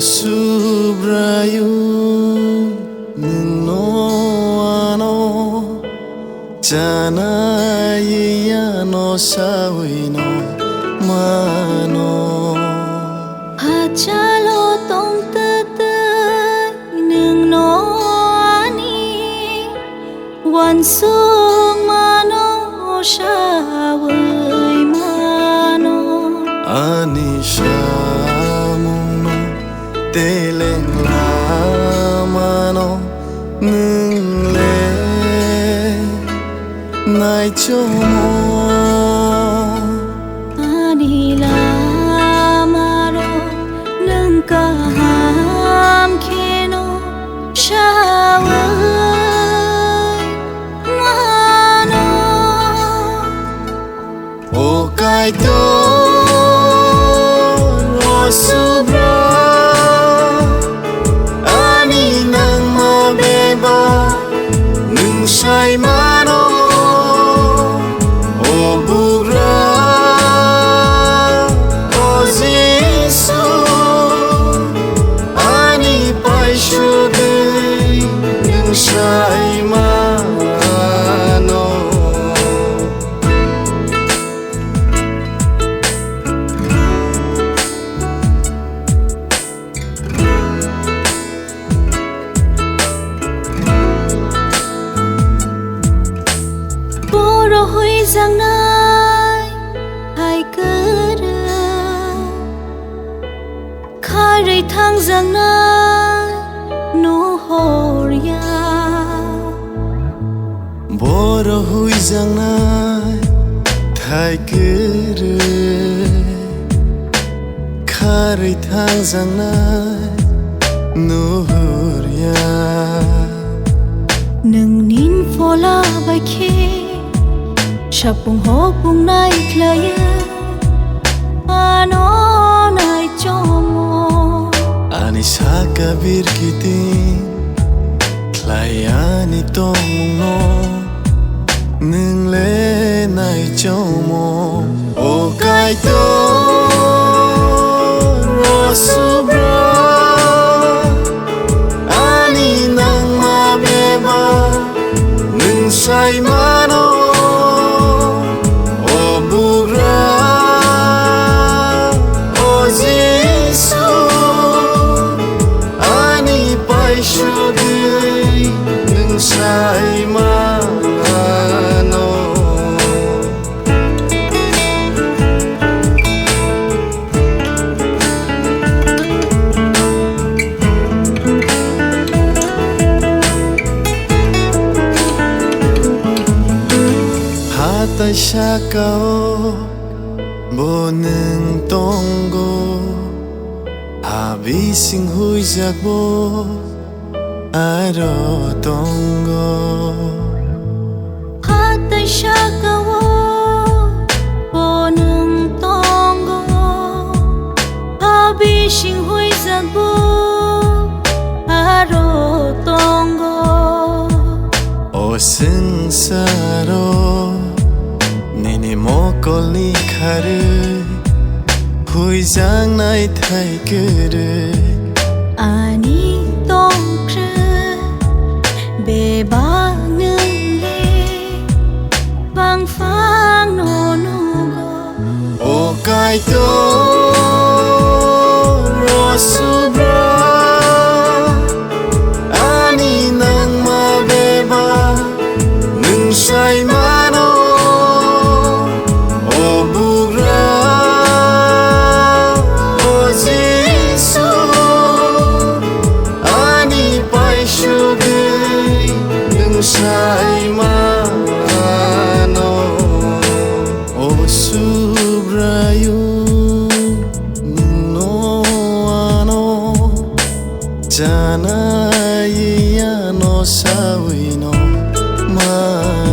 subrayu no ano jana no sawino mano hachalo tong tete nung no ani wan sung mano shawai mano anisha teleng lamano nung le nai chomo anila maro nung kaham keno shawai mano o kai to subra sai mano o bugra o zisu ani paishu dei nung sai mano hui giang nai hai cơ khai thang giang nai no horia boro hui giang nai hai cơ khai thang giang nai no horia nung nin fola bai khe Shapung hopung nai klaya ano nai chomo ani saka birkitin klaya ni tomung no nung le nai chomo o kai to rosubra ani nang ma beba nung sai mano sai mano hata shakao boneng tongo abi sing hui jakbo aro tongo hata shakawo bonung tongo abi sing hui zagbo aro tongo o sing saro nini mokoli khare hui jang nai thai kere ani ba nương lê vang phang no no go o kai to rosubra ani nang ma beba nung sai mano o bugra o zisu ani paishu sai mano o subrayu no ano jana no sawino mano